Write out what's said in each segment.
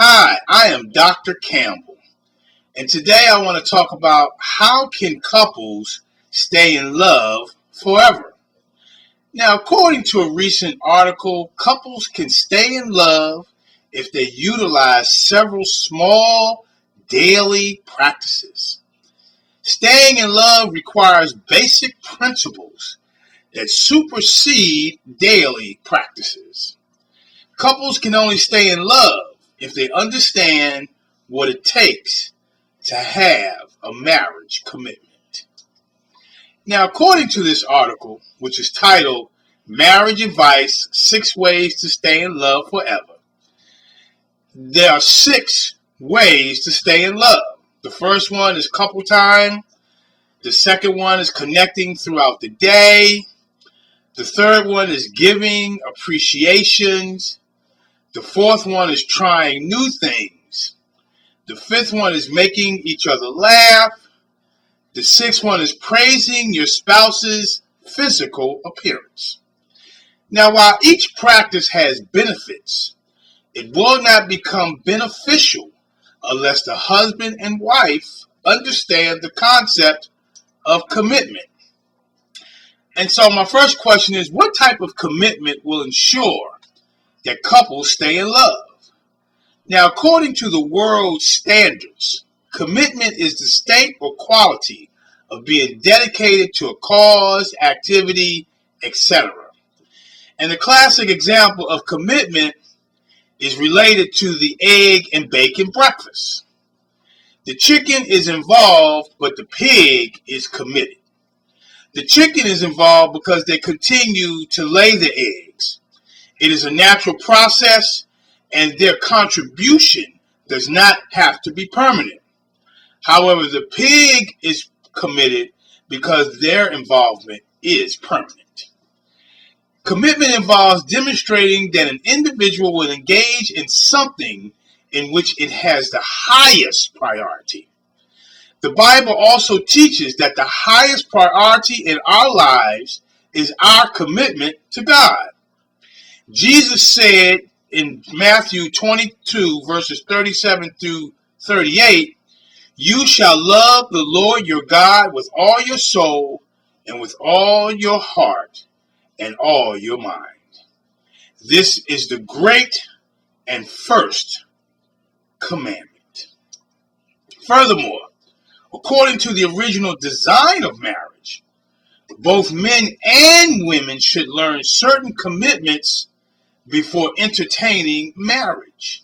Hi, I am Dr. Campbell, and today I want to talk about how can couples stay in love forever. Now, according to a recent article, couples can stay in love if they utilize several small daily practices. Staying in love requires basic principles that supersede daily practices. Couples can only stay in love if they understand what it takes to have a marriage commitment. Now, according to this article, which is titled Marriage Advice: 6 Ways to Stay in Love Forever, there are 6 ways to stay in love. The first one is couple time. The second one is connecting throughout the day. The third one is giving appreciations. The fourth one is trying new things. The fifth one is making each other laugh. The sixth one is praising your spouse's physical appearance. Now, while each practice has benefits, it will not become beneficial unless the husband and wife understand the concept of commitment. And so my first question is, what type of commitment will ensure that couples stay in love? Now, according to the world's standards, commitment is the state or quality of being dedicated to a cause, activity, etc. And the classic example of commitment is related to the egg and bacon breakfast. The chicken is involved, but the pig is committed. The chicken is involved because they continue to lay the eggs. It is a natural process, and their contribution does not have to be permanent. However, the pig is committed because their involvement is permanent. Commitment involves demonstrating that an individual will engage in something in which it has the highest priority. The Bible also teaches that the highest priority in our lives is our commitment to God. Jesus said in Matthew 22, verses 37 through 38, "You shall love the Lord your God with all your soul and with all your heart and all your mind. This is the great and first commandment." Furthermore, according to the original design of marriage, both men and women should learn certain commitments before entertaining marriage.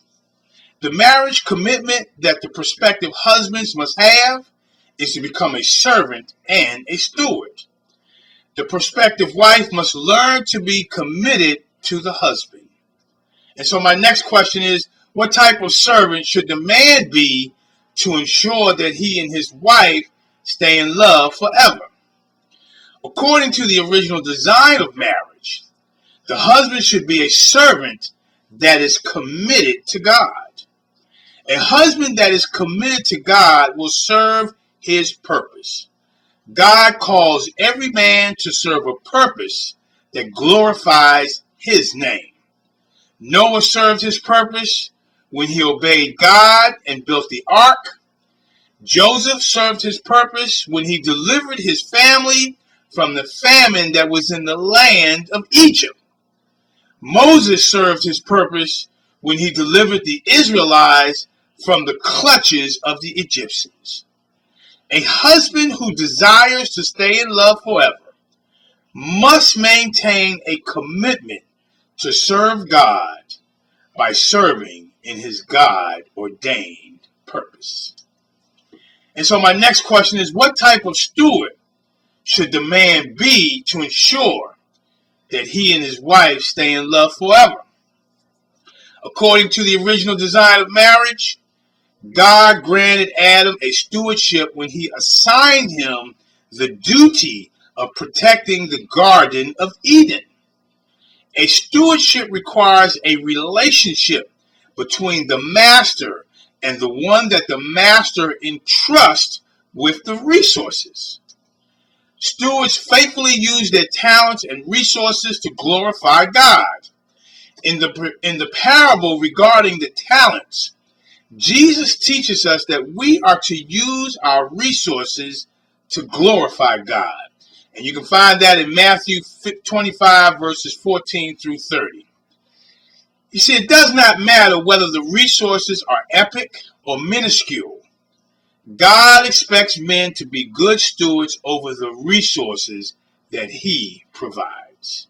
The marriage commitment that the prospective husbands must have is to become a servant and a steward. The prospective wife must learn to be committed to the husband. And so my next question is, what type of servant should the man be to ensure that he and his wife stay in love forever? According to the original design of marriage, the husband should be a servant that is committed to God. A husband that is committed to God will serve his purpose. God calls every man to serve a purpose that glorifies his name. Noah served his purpose when he obeyed God and built the ark. Joseph served his purpose when he delivered his family from the famine that was in the land of Egypt. Moses served his purpose when he delivered the Israelites from the clutches of the Egyptians. A husband who desires to stay in love forever must maintain a commitment to serve God by serving in his God-ordained purpose. And so my next question is, what type of steward should the man be to ensure that he and his wife stay in love forever? According to the original design of marriage, God granted Adam a stewardship when he assigned him the duty of protecting the Garden of Eden. A stewardship requires a relationship between the master and the one that the master entrusts with the resources. Stewards faithfully use their talents and resources to glorify God. In the parable regarding the talents, Jesus teaches us that we are to use our resources to glorify God. And you can find that in Matthew 25, verses 14 through 30. You see, it does not matter whether the resources are epic or minuscule. God expects men to be good stewards over the resources that He provides.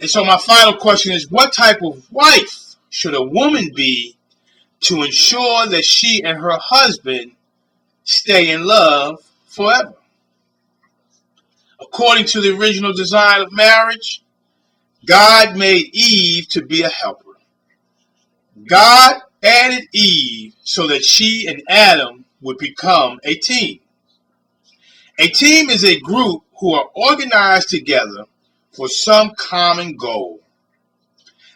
And so my final question is, what type of wife should a woman be to ensure that she and her husband stay in love forever? According to the original design of marriage, God made Eve to be a helper. God added Eve so that she and Adam would become a team. A team is a group who are organized together for some common goal.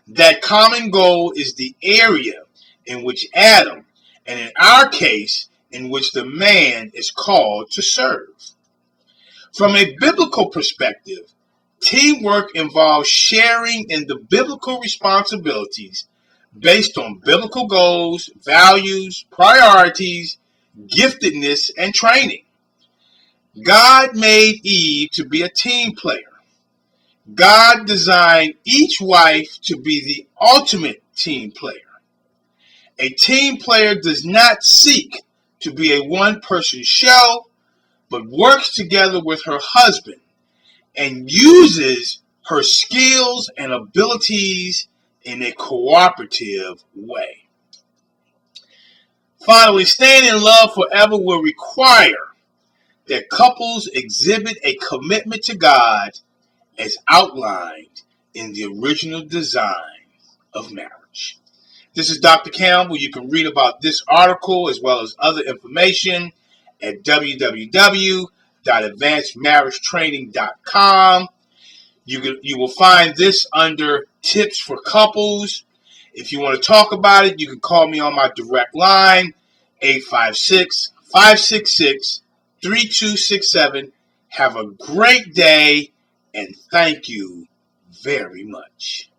That common goal is the area in which Adam, and in our case, in which the man is called to serve. From a biblical perspective, teamwork involves sharing in the biblical responsibilities based on biblical goals, values, priorities, giftedness, and training. God made Eve to be a team player. God designed each wife to be the ultimate team player. A team player does not seek to be a one-person show, but works together with her husband and uses her skills and abilities in a cooperative way. Finally, staying in love forever will require that couples exhibit a commitment to God as outlined in the original design of marriage. This is Dr. Campbell. You can read about this article as well as other information at www.advancedmarriagetraining.com. You will find this under tips for couples. If you want to talk about it, you can call me on my direct line, 856-566-3267. Have a great day, and thank you very much.